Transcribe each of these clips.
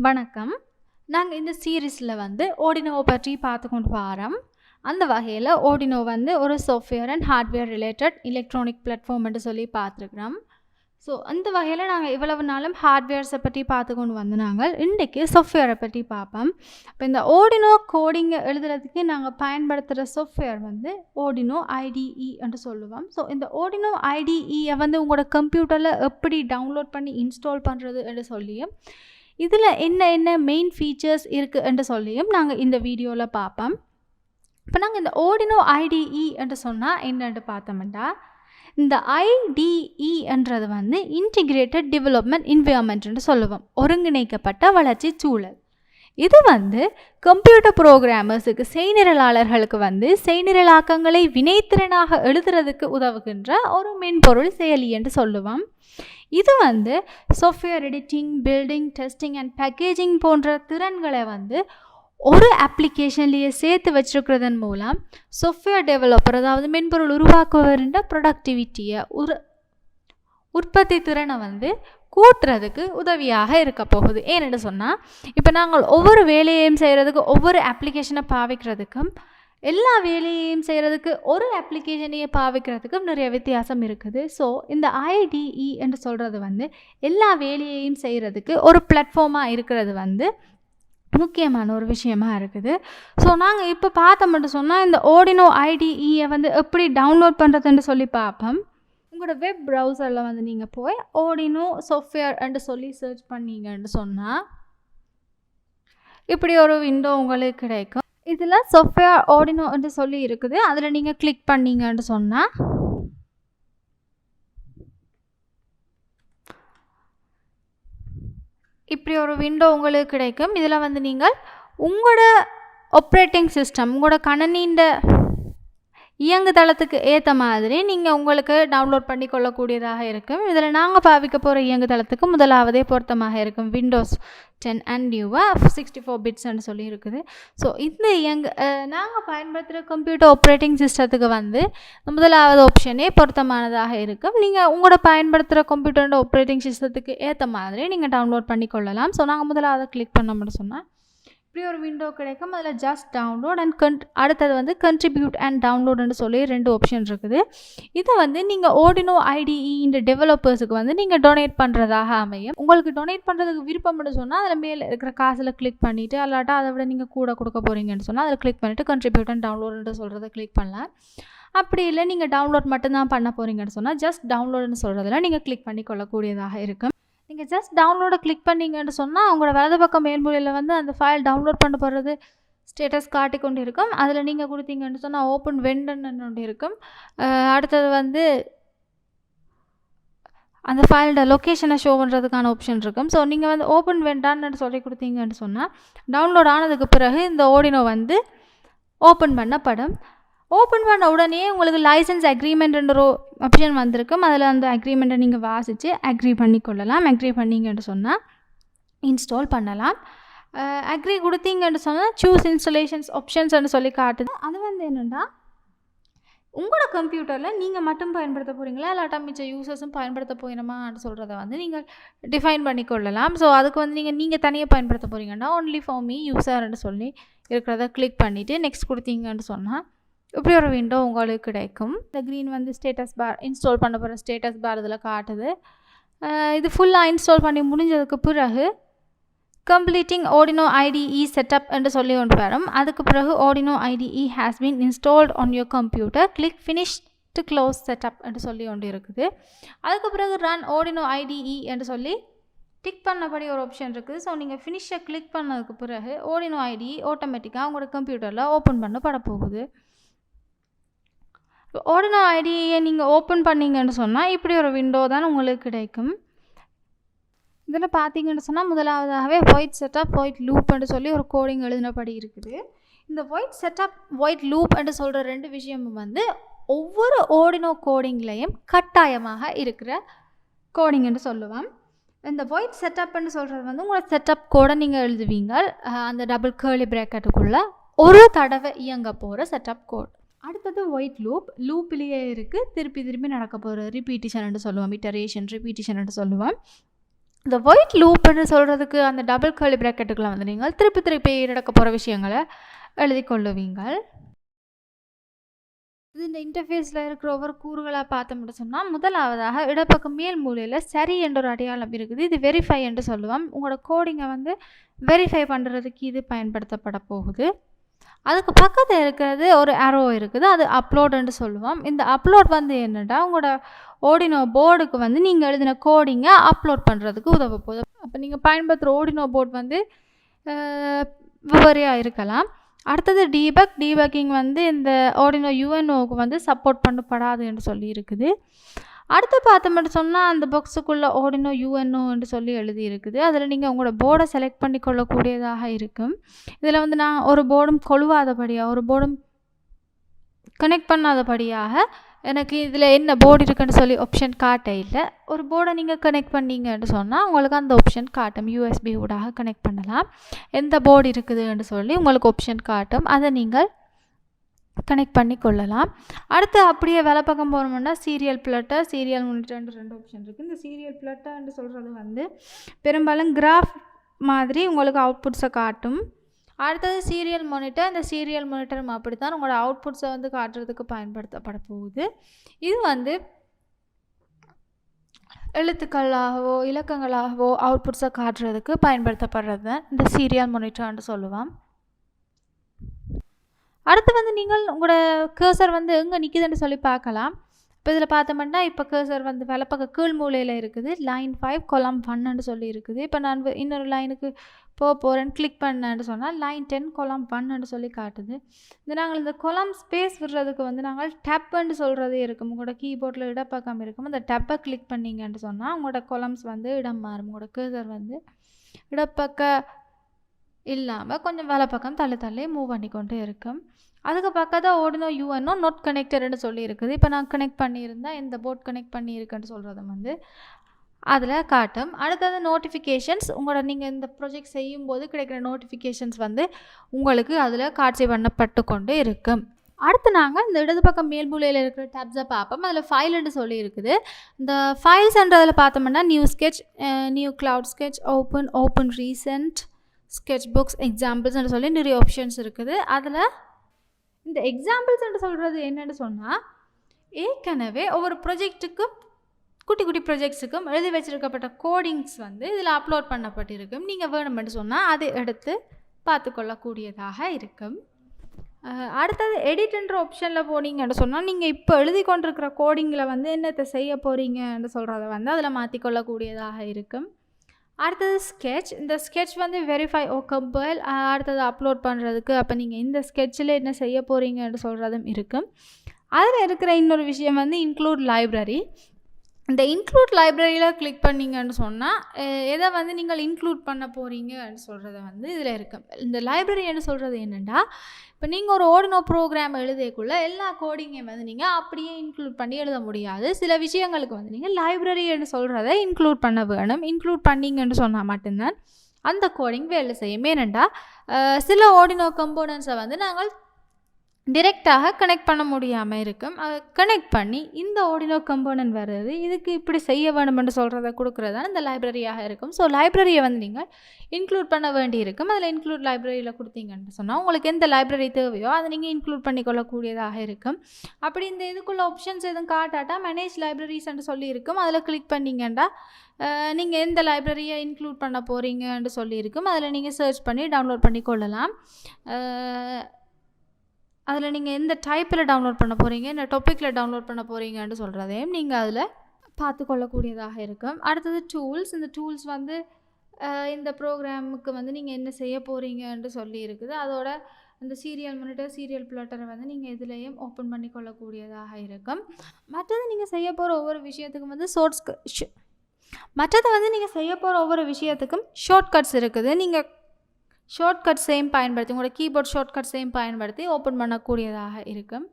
வணக்கம். நாங்க இந்த சீரிஸ்ல Arduino பற்றி பார்த்து கொண்டு வரோம். அந்த வகையில் Arduino ஒரு software and hardware related electronic platform என்று சொல்லி பார்த்துருக்குறோம். ஸோ அந்த வகையில் நாங்கள் இவ்வளவு நாளும் ஹார்ட்வேர்ஸை பற்றி பார்த்து கொண்டு நாங்கள் இன்றைக்கு சாஃப்ட்வேரை பற்றி பார்ப்போம். இப்போ இந்த Arduino கோடிங்கை எழுதுறதுக்கு நாங்கள் பயன்படுத்துகிற சாஃப்ட்வேர் Arduino IDE என்று சொல்லுவோம். ஸோ இந்த Arduino IDEயை உங்களோட கம்ப்யூட்டரில் எப்படி டவுன்லோட் பண்ணி இன்ஸ்டால் பண்ணுறது என்று சொல்லியும் இதில் என்ன மெயின் ஃபீச்சர்ஸ் இருக்குது என்று சொல்லியும் நாங்கள் இந்த வீடியோவில் பார்ப்போம். இப்போ நாங்கள் இந்த Arduino IDE என்று சொன்னால் என்னென்று பார்த்தோம்னா, இந்த IDE என்றது இன்டிகிரேட்டட் டெவலப்மெண்ட் என்வைரன்மெண்ட் என்று சொல்லுவோம், ஒருங்கிணைக்கப்பட்ட வளர்ச்சி சூழல். இது கம்ப்யூட்டர் ப்ரோக்ராமர்ஸுக்கு செய்நிரலாளர்களுக்கு செய்நிரலாக்கங்களை வினைத்திறனாக எழுதுறதுக்கு உதவுகின்ற ஒரு மென்பொருள் செயலி என்று சொல்லுவோம். இது software editing, building, testing and packaging போன்ற திறன்களை ஒரு அப்ளிகேஷன்லேயே சேர்த்து வச்சிருக்கிறதன் மூலம் சாஃப்ட்வேர் டெவலப்பர், அதாவது மென்பொருள் உருவாக்குவரின் ப்ரொடக்டிவிட்டியை, உற்பத்தி திறனை கூட்டுறதுக்கு உதவியாக இருக்க போகுது. ஏன்னு சொன்னால், இப்போ நாங்கள் ஒவ்வொரு வேலையையும் செய்கிறதுக்கு ஒவ்வொரு அப்ளிகேஷனை பாவிக்கிறதுக்கும் எல்லா வேலையையும் செய்கிறதுக்கு ஒரு அப்ளிகேஷனையே பாவிக்கிறதுக்கும் நிறைய வித்தியாசம் இருக்குது. ஸோ இந்த IDE என்று சொல்கிறது எல்லா வேலையையும் செய்கிறதுக்கு ஒரு பிளாட்ஃபார்மாக இருக்கிறது முக்கியமான ஒரு விஷயமா இருக்குது. ஸோ நாங்கள் இப்போ பார்த்தோம்னு சொன்னால், இந்த Arduino IDEயை எப்படி டவுன்லோட் பண்ணுறதுன்னு சொல்லி பார்ப்போம். உங்களோட வெப் ப்ரௌசரில் நீங்கள் போய் Arduino சாஃப்ட்வேர் என்று சொல்லி சர்ச் பண்ணீங்கன்னு சொன்னால் இப்படி ஒரு விண்டோ உங்களுக்கு கிடைக்கும். இதில் சாஃப்ட்வேர் Arduino என்று சொல்லி இருக்குது. அதில் நீங்கள் கிளிக் பண்ணீங்கன்னு சொன்னால் இப்படி ஒரு விண்டோ உங்களுக்கு கிடைக்கும். இதில் நீங்கள் உங்களோட ஆப்ரேட்டிங் சிஸ்டம், உங்களோட கணினியின் இயங்குதளத்துக்கு ஏற்ற மாதிரி நீங்கள் உங்களுக்கு டவுன்லோட் பண்ணி கொள்ளக்கூடியதாக இருக்கும். இதில் நாங்கள் பாவிக்க போகிற இயங்குதளத்துக்கு முதலாவதே பொருத்தமாக இருக்கும். விண்டோஸ் 10 அண்ட் நியூவாக 64 பிட்ஸ்ன்னு சொல்லி இருக்குது. ஸோ இந்த நாங்கள் பயன்படுத்துகிற கம்ப்யூட்டர் ஆப்ரேட்டிங் சிஸ்டத்துக்கு முதலாவது ஆப்ஷனே பொருத்தமானதாக இருக்கும். நீங்கள் உங்களோட பயன்படுத்துகிற கம்ப்யூட்டரோட ஆப்ரேட்டிங் சிஸ்டத்துக்கு ஏற்ற மாதிரி நீங்கள் டவுன்லோட் பண்ணி கொள்ளலாம். ஸோ நாங்கள் முதலாவது கிளிக் பண்ணோம்னு சொன்னால் இப்படி ஒரு விண்டோ கிடைக்கும். அதில் ஜஸ்ட் டவுன்லோட் அண்ட் அடுத்தது கண்ட்ரிபியூட் அண்ட் டவுன்லோடுன்னு சொல்லி 2 ஆப்ஷன் இருக்குது. இதை நீங்கள் Arduino IDE இந்த டெவலப்பர்ஸுக்கு நீங்கள் டொனேட் பண்ணுறதாக அமையும். உங்களுக்கு டொனேட் பண்ணுறதுக்கு விருப்பம்னு சொன்னால் அதில் மேலே இருக்கிற காசில் கிளிக் பண்ணிவிட்டு, அல்லாட்டா அதை விட நீங்கள் கூட கொடுக்க போகிறீங்கன்னு சொன்னால் அதில் கிளிக் பண்ணிவிட்டு கண்ட்ரிபியூட் அண்ட் டவுன்லோடுன்னு சொல்கிறத கிளிக் பண்ணலாம். அப்படி இல்லை நீங்கள் டவுன்லோட் மட்டும்தான் பண்ண போகிறீங்கன்னு சொன்னால் ஜஸ்ட் டவுன்லோடுன்னு சொல்கிறதுல நீங்கள் கிளிக் பண்ணி கொள்ளக்கூடியதாக இருக்கும். நீங்கள் ஜஸ்ட் டவுன்லோடை கிளிக் பண்ணிங்கன்னு சொன்னால் உங்களோட வலது பக்கம் மேல்மொழியில் அந்த ஃபைல் டவுன்லோட் பண்ண போகிறது ஸ்டேட்டஸ் காட்டி கொண்டு இருக்கும். அதில் நீங்கள் கொடுத்தீங்கன்னு சொன்னால் ஓப்பன் வெண்டன்னு ஒன்று இருக்கும். அடுத்தது அந்த ஃபைலோட லொக்கேஷனை ஷோ பண்ணுறதுக்கான ஆப்ஷன் இருக்கும். ஸோ நீங்கள் ஓப்பன் வெண்டான்னு சொல்லி கொடுத்தீங்கன்னு சொன்னால் டவுன்லோட் ஆனதுக்கு பிறகு இந்த Arduino ஓப்பன் பண்ணப்படும். ஓப்பன் பண்ண உடனே உங்களுக்கு லைசன்ஸ் அக்ரிமெண்ட்ன்ற ஒரு ஆப்ஷன் வந்திருக்கும். அதில் அந்த அக்ரிமெண்ட்டை நீங்கள் வாசித்து அக்ரி பண்ணி கொள்ளலாம். அக்ரி பண்ணிங்கன்னு சொன்னால் இன்ஸ்டால் பண்ணலாம். அக்ரி கொடுத்தீங்கன்னு சொன்னால் சூஸ் இன்ஸ்டாலேஷன்ஸ் ஆப்ஷன்ஸ்ன்னு சொல்லி காட்டுது. அது என்னென்னா, உங்களோட கம்ப்யூட்டரில் நீங்கள் மட்டும் பயன்படுத்த போகிறீங்களா, இல்லாட்டா மிச்ச யூசர்ஸும் பயன்படுத்த போகிறோமான்னு சொல்கிறத நீங்கள் டிஃபைன் பண்ணிக்கொள்ளலாம். ஸோ அதுக்கு நீங்கள் தனியாக பயன்படுத்த போகிறீங்கன்னா ஒன்லி ஃபார் மீ யூசர்ன்னு சொல்லி இருக்கிறத கிளிக் பண்ணிவிட்டு நெக்ஸ்ட் கொடுத்தீங்கன்னு சொன்னால் இப்படி ஒரு விண்டோ உங்களுக்கு கிடைக்கும். இந்த க்ரீன் ஸ்டேட்டஸ் பார், இன்ஸ்டால் பண்ண போகிற ஸ்டேட்டஸ் பார் இதில் காட்டுது. இது ஃபுல்லாக இன்ஸ்டால் பண்ணி முடிஞ்சதுக்கு பிறகு கம்ப்ளீட்டிங் Arduino IDE செட்டப் என்று சொல்லி ஒன்று வரும். அதுக்கு பிறகு Arduino IDE has been installed on your computer, click finish to close setup என்று சொல்லி ஒன்று இருக்குது. அதுக்கு பிறகு ரன் Arduino IDE என்று சொல்லி டிக் பண்ணபடி ஒரு ஆப்ஷன் இருக்குது. ஸோ நீங்கள் ஃபினிஷை கிளிக் பண்ணதுக்கு பிறகு Arduino IDE ஆட்டோமேட்டிக்காக உங்களோட கம்ப்யூட்டரில் ஓப்பன் பண்ணப்பட போகுது. Arduino IDEயை நீங்கள் ஓப்பன் பண்ணிங்கன்னு சொன்னால் இப்படி ஒரு விண்டோ தான் உங்களுக்கு கிடைக்கும். இதில் பார்த்தீங்கன்னு சொன்னால் முதலாவதாகவே ஒயிட் செட்டப், ஒயிட் லூப் என்று சொல்லி ஒரு கோடிங் எழுதினபடி இருக்குது. இந்த ஒயிட் செட்டப், ஒயிட் லூப் என்று சொல்கிற 2 விஷயமும் ஒவ்வொரு Arduino கோடிங்லேயும் கட்டாயமாக இருக்கிற கோடிங் என்று சொல்லுவோம். இந்த ஒயிட் செட்டப்னு சொல்கிறது உங்களோட செட்டப் கோடை நீங்கள் எழுதுவீங்க. அந்த டபுள் கேர்லி ப்ராக்கெட்டுக்குள்ளே ஒரு தடவை இயங்க போகிற செட்டப் கோட். அடுத்தது ஒயிட் லூப்லேயே இருக்குது, திருப்பி நடக்க போகிற ரிப்பீட்டிஷன் என்று சொல்லுவோம், இட்டரேஷன் ரிப்பீட்டிஷன் என்று சொல்லுவோம். இந்த ஒயிட் லூப்னு சொல்கிறதுக்கு அந்த டபுள் கர்லி ப்ராக்கெட்டுக்குள்ள வந்து நீங்கள் திருப்பி நடக்க போகிற விஷயங்களை எழுதி கொள்ளுவீங்கள். இது இந்த இன்டர்ஃபேஸில் இருக்கிற ஒவ்வொரு கூறுகளாக பார்த்தோம்னு சொன்னால், முதலாவதாக இடப்பக்கம் மேல் மூலையில் சரி என்ற ஒரு அடையாளம் இருக்குது. இது வெரிஃபை என்று சொல்லுவோம். உங்களோட கோடிங்கை வந்து வெரிஃபை பண்ணுறதுக்கு இது பயன்படுத்தப்பட போகுது. அதுக்கு பக்கத்தில் இருக்கிறது ஒரு அரோ இருக்குது, அது அப்லோடுன்னு சொல்லுவோம். இந்த அப்லோட் வந்து என்னென்னா, உங்களோட ஆர்டினோ போர்டுக்கு வந்து நீங்கள் எழுதின கோடிங்கை அப்லோட் பண்ணுறதுக்கு உதவ போகுது. அப்போ நீங்கள் பயன்படுத்துகிற ஆர்டினோ போர்டு வந்து விவரியாக இருக்கலாம். அடுத்தது டீபக்கிங் வந்து இந்த ஆர்டினோ யுஎன்ஓக்கு வந்து சப்போர்ட் பண்ணப்படாது என்று சொல்லி இருக்குது. அடுத்து பார்த்தோம்னு சொன்னால், அந்த பாக்ஸுக்குள்ளே ஆர்டினோ யுஎன்ஓ என்று சொல்லி எழுதி இருக்குது. அதில் நீங்கள் உங்களோட போர்டை செலக்ட் பண்ணி கொள்ளக்கூடியதாக இருக்கும். இதில் வந்து நான் ஒரு போர்டும் கொழுவாதபடியாக, ஒரு போர்டும் கனெக்ட் பண்ணாதபடியாக எனக்கு இதில் என்ன போர்டு இருக்குன்னு சொல்லி ஆப்ஷன் காட்ட இல்லை. ஒரு போர்டை நீங்கள் கனெக்ட் பண்ணிங்கன்னு சொன்னால் உங்களுக்கு அந்த ஆப்ஷன் காட்டும். யூஎஸ்பி ஊடாக கனெக்ட் பண்ணலாம். எந்த போர்டு இருக்குதுன்னு சொல்லி உங்களுக்கு ஆப்ஷன் காட்டும். அதை நீங்கள் கனெக்ட் பண்ணி கொள்ளலாம். அடுத்து அப்படியே வலப்பக்கம் போகணும்னா serial platter, serial monitor 2 option இருக்குது. இந்த சீரியல் பிளட்டர்ன்னு சொல்கிறது வந்து பெரும்பாலும் கிராஃப் மாதிரி உங்களுக்கு அவுட்புட்ஸை காட்டும். அடுத்தது சீரியல் மானிட்டர். இந்த சீரியல் மானிட்டரும் அப்படி தான் உங்களோட அவுட்புட்ஸை வந்து காட்டுறதுக்கு பயன்படுத்தப்பட போகுது. இது வந்து எழுத்துக்களாகவோ இலக்கங்களாகவோ அவுட்புட்ஸை காட்டுறதுக்கு பயன்படுத்தப்படுறது தான் இந்த சீரியல் மானிட்டர்னு சொல்லுவோம். அடுத்து வந்து நீங்கள் உங்களோட கர்சர் வந்து எங்கே நிற்குதுன்னு சொல்லி பார்க்கலாம். இப்போ இதில் பார்த்தோம்னா, இப்போ கர்சர் வந்து வலப்பக்க கீழ் மூலையில் இருக்குது. லைன் 5 column 1ன்னு சொல்லி இருக்குது. இப்போ நான் இன்னொரு லைனுக்கு போகிறேன்னு கிளிக் பண்ணேன்னு சொன்னால் லைன் 10 column 1ன்னு சொல்லி காட்டுது. நாங்கள் இந்த கொலம் ஸ்பேஸ் விடுறதுக்கு வந்து நாங்கள் டப்புன்னு சொல்கிறதே இருக்கும். உங்களோட கீபோர்டில் இடப்பக்கம் இருக்கும். அந்த டப்பை கிளிக் பண்ணிங்கன்னு சொன்னால் உங்களோட கொலம்ஸ் வந்து இடம் மாறும். உங்களோட கர்சர் வந்து இடப்பக்க இல்லாமல் கொஞ்சம் வலப்பக்கம் தள்ளி மூவ் பண்ணி கொண்டு இருக்கும். அதுக்கு பக்கத்தில் ஆர்டினோ யுஎன்ஓ நாட் கனெக்டட்னு சொல்லி இருக்குது. இப்போ நான் கனெக்ட் பண்ணியிருந்தேன், இந்த போர்ட் கனெக்ட் பண்ணியிருக்கேன்னு சொல்கிறது வந்து அதில் காட்டும். அடுத்தது நோட்டிஃபிகேஷன்ஸ். உங்களோட நீங்கள் இந்த ப்ராஜெக்ட் செய்யும்போது கிடைக்கிற நோட்டிஃபிகேஷன்ஸ் வந்து உங்களுக்கு அதில் காட்சி பண்ணப்பட்டு கொண்டு இருக்கும். அடுத்து நாங்கள் இந்த இடது பக்கம் மேல் மூலையில் இருக்கிற டேப்ஸை பார்ப்போம். அதில் ஃபைல்னு சொல்லி இருக்குது. இந்த ஃபைல்ஸ்ன்றதில் பார்த்தோம்னா new sketch, new cloud sketch, open recent, sketch books, எக்ஸாம்பிள்ஸ்ன்னு சொல்லி நிறைய ஆப்ஷன்ஸ் இருக்குது. அதில் இந்த எக்ஸாம்பிள்ஸ்ன்னு சொல்கிறது என்னென்னு சொன்னால், ஏற்கனவே ஒவ்வொரு ப்ராஜெக்ட்டுக்கும் குட்டி ப்ராஜெக்ட்ஸுக்கும் எழுதி வச்சிருக்கப்பட்ட கோடிங்ஸ் வந்து இதில் அப்லோட் பண்ணப்பட்டிருக்கும். நீங்கள் வேணுமென்று சொன்னால் அதை எடுத்து பார்த்துக்கொள்ளக்கூடியதாக இருக்கும். அடுத்தது எடிட்ன்ற ஆப்ஷனில் போனீங்கன்னு சொன்னால், நீங்கள் இப்போ எழுதி கொண்டிருக்கிற கோடிங்கில் வந்து என்னத்தை செய்ய போகிறீங்கன்னு சொல்கிறத வந்து அதில் மாற்றிக்கொள்ளக்கூடியதாக இருக்கும். அடுத்தது ஸ்கெட்ச். இந்த ஸ்கெட்ச் வந்து வெரிஃபை கம்பைல், அடுத்தது அப்லோட் பண்ணுறதுக்கு. அப்போ நீங்கள் இந்த ஸ்கெட்சில் என்ன செய்ய போகிறீங்கன்னு சொல்கிறதும் இருக்கும். அதில் இருக்கிற இன்னொரு விஷயம் வந்து இன்க்ளூட் லைப்ரரி. இந்த இன்க்ளூட் லைப்ரரியில் கிளிக் பண்ணிங்கன்னு சொன்னால் எதை வந்து நீங்கள் இன்க்ளூட் பண்ண போகிறீங்கன்னு சொல்கிறத வந்து இதில் இருக்கும். இந்த லைப்ரரின்னு சொல்கிறது என்னென்னா, இப்போ நீங்கள் ஒரு ஆர்டினோ ப்ரோக்ராம் எழுதக்குள்ளே எல்லா கோடிங்கையும் வந்து நீங்கள் அப்படியே இன்க்ளூட் பண்ணி எழுத முடியாது. சில விஷயங்களுக்கு வந்து நீங்கள் லைப்ரரின்னு சொல்கிறத இன்க்ளூட் பண்ண வேணும். இன்க்ளூட் பண்ணிங்கன்னு சொன்னால் மட்டும்தான் அந்த கோடிங் வேலை செய்யும். ஏனெண்டா சில ஆர்டினோ கம்போனன்ட்ஸை வந்து நாங்கள் டிரெக்டாக கனெக்ட் பண்ண முடியாமல் இருக்கும். அதை கனெக்ட் பண்ணி இந்த ஆர்டினோ கம்போனன்ட் வர்றது இதுக்கு இப்படி செய்ய வேணும்னு சொல்கிறத கொடுக்குறது தான் இந்த லைப்ரரியாக இருக்கும். ஸோ லைப்ரரியை வந்து நீங்கள் இன்க்ளூட் பண்ண வேண்டி இருக்கும். அதில் இன்க்ளூட் லைப்ரரியில் கொடுத்தீங்கன்னு சொன்னால் உங்களுக்கு எந்த லைப்ரரி தேவையோ அதை நீங்கள் இன்க்ளூட் பண்ணிக்கொள்ளக்கூடியதாக இருக்கும். அப்படி இந்த இதுக்குள்ள ஆப்ஷன்ஸ் எதுவும் காட்டாட்டா மேனேஜ் லைப்ரரிஸ்ன்னு சொல்லி இருக்கும். அதில் கிளிக் பண்ணிங்கன்னா நீங்கள் எந்த லைப்ரரியை இன்க்ளூட் பண்ண போகிறீங்கன்னு சொல்லியிருக்கும். அதில் நீங்கள் சர்ச் பண்ணி டவுன்லோட் பண்ணி கொள்ளலாம். அதில் நீங்கள் எந்த டைப்பில் டவுன்லோட் பண்ண போகிறீங்க, இந்த டாப்பிக்கில் டவுன்லோட் பண்ண போகிறீங்கன்னு சொல்கிறதையும் நீங்கள் அதில் பார்த்து கொள்ளக்கூடியதாக இருக்கும். அடுத்தது டூல்ஸ். இந்த டூல்ஸ் வந்து இந்த ப்ரோக்ராமுக்கு வந்து நீங்கள் என்ன செய்ய போகிறீங்கன்னு சொல்லி இருக்குது. அதோட இந்த சீரியல் மானிட்டர், சீரியல் பிளாட்டரை வந்து நீங்கள் இதுலேயும் ஓப்பன் பண்ணி கொள்ளக்கூடியதாக இருக்கும். மற்றது நீங்கள் செய்ய போகிற ஒவ்வொரு விஷயத்துக்கும் வந்து ஷார்ட்கட்ஸ் இருக்குது. நீங்கள் ஷார்ட்கட்ஸையும் பயன்படுத்தி உங்களோட கீபோர்ட் ஷார்ட்கட்ஸையும் பயன்படுத்தி ஓப்பன் பண்ணக்கூடியதாக இருக்கும்.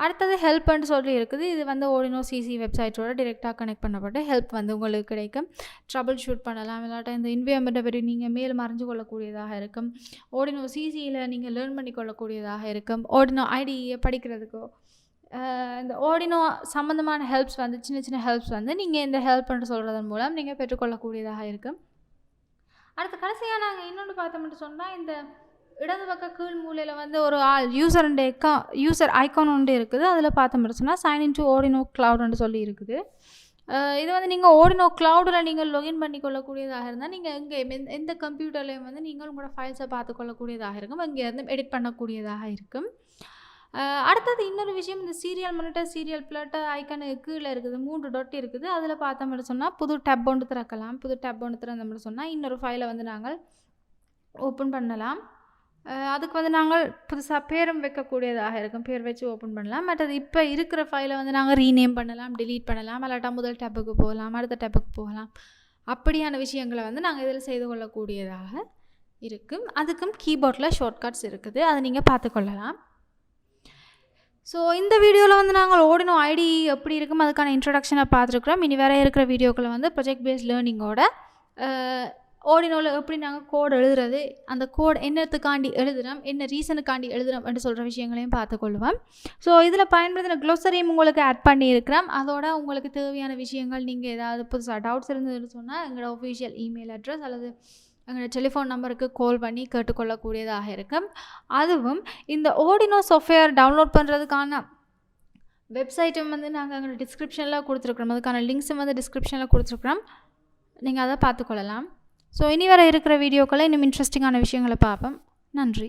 அடுத்தது ஹெல்ப்னு சொல்லி இருக்குது. இது வந்து ஆர்டினோ சிசி வெப்சைட்டோட டிரெக்டாக கனெக்ட் பண்ணப்பட்டு ஹெல்ப் வந்து உங்களுக்கு கிடைக்கும். ட்ரபிள் ஷூட் பண்ணலாம். இல்லாட்டா இந்த என்விரான்மெண்ட்டை பற்றி நீங்கள் மேலும் அறிஞ்சு கொள்ளக்கூடியதாக இருக்கும். ஆர்டினோ சிசியில் நீங்கள் லேர்ன் பண்ணி கொள்ளக்கூடியதாக இருக்கும். ஆர்டினோ ஐடியை படிக்கிறதுக்கோ இந்த ஆர்டினோ சம்மந்தமான ஹெல்ப்ஸ் வந்து சின்ன சின்ன ஹெல்ப்ஸ் வந்து நீங்கள் இந்த ஹெல்ப்ன்னு சொல்கிறதன் மூலம் நீங்கள் பெற்றுக்கொள்ளக்கூடியதாக இருக்குது. அடுத்து கடைசியாக நாங்கள் இன்னொன்று பார்த்தோம்னு சொன்னால், இந்த இடது பக்க கீழ் மூலையில் வந்து ஒரு யூசர் ஐக்கான் ஒன்று இருக்குது. அதில் பார்த்தோம்னு சொன்னால் சைன் இன் டு ஆர்டினோ கிளவுட்னு சொல்லி இருக்குது. இது வந்து நீங்கள் ஆர்டினோ கிளவுடில் நீங்கள் லாகின் பண்ணிக்கொள்ளக்கூடியதாக இருந்தால் நீங்கள் இங்கே எந்த கம்ப்யூட்டர்லேயும் வந்து நீங்கள் உங்களோட ஃபைல்ஸை பார்த்துக்கொள்ளக்கூடியதாக இருக்கும். இங்கே இருந்து எடிட் பண்ணக்கூடியதாக இருக்கும். அடுத்தது இன்னொரு விஷயம், இந்த serial monitor serial platter icon கீழே இருக்குது 3 டாட் இருக்குது. அதில் பார்த்தோம்னு சொன்னால் புது டேப் ஒன்று திறக்கலாம். புது டேப் ஒன்று திறந்தோம்னு சொன்னால் இன்னொரு ஃபைலை வந்து நாங்கள் ஓப்பன் பண்ணலாம். அதுக்கு வந்து நாங்கள் புதுசாக பேரும் வைக்கக்கூடியதாக இருக்கும். பேர் வச்சு ஓப்பன் பண்ணலாம். மற்றது இப்போ இருக்கிற ஃபைலை வந்து நாங்கள் ரீநேம் பண்ணலாம், டிலீட் பண்ணலாம், இல்லாட்டா முதல் டேப்புக்கு போகலாம், அடுத்த டேப்புக்கு போகலாம். அப்படியான விஷயங்களை வந்து நாங்கள் இதில் செய்து கொள்ளக்கூடியதாக இருக்கும். அதுக்கும் கீபோர்டில் ஷார்ட்கட்ஸ் இருக்குது, அதை நீங்கள் பார்த்துக்கொள்ளலாம். ஸோ இந்த வீடியோவில் வந்து நாங்கள் ஆர்டினோ ஐடி எப்படி இருக்கும் அதுக்கான இன்ட்ரடக்ஷனை பார்த்துருக்குறோம். இனி வேறு இருக்கிற வீடியோக்களை வந்து ப்ரொஜெக்ட் பேஸ்ட் லேர்னிங்கோட ஆர்டினோவில் எப்படி நாங்கள் கோட் எழுதுறது, அந்த கோட் என்னத்துக்காண்டி எழுதுகிறோம், என்ன ரீசனுக்காண்டி எழுதுகிறோம் என்று சொல்கிற விஷயங்களையும் பார்த்துக்கொள்வோம். ஸோ இதில் பயன்படுத்தின க்ளோசரியும் உங்களுக்கு ஆட் பண்ணியிருக்கிறோம். அதோட உங்களுக்கு தேவையான விஷயங்கள் நீங்கள் ஏதாவது புதுசாக டவுட்ஸ் இருந்ததுன்னு சொன்னால் எங்களோட ஒஃபிஷியல் இமெயில் அட்ரஸ் அல்லது எங்களோட டெலிஃபோன் நம்பருக்கு கால் பண்ணி கேட்டுக்கொள்ளக்கூடியதாக இருக்கும். அதுவும் இந்த ஆர்டினோ சாஃப்ட்வேர் டவுன்லோட் பண்ணுறதுக்கான வெப்சைட்டும் வந்து நாங்கள் எங்களோட டிஸ்கிரிப்ஷனில் கொடுத்துருக்குறோம். அதுக்கான லிங்க்ஸும் வந்து டிஸ்கிரிப்ஷனில் கொடுத்துருக்குறோம். நீங்கள் அதை பார்த்துக்கொள்ளலாம். ஸோ இனி வர இருக்கிற வீடியோக்களை இன்னும் இன்ட்ரெஸ்டிங்கான விஷயங்களை பார்ப்போம். நன்றி.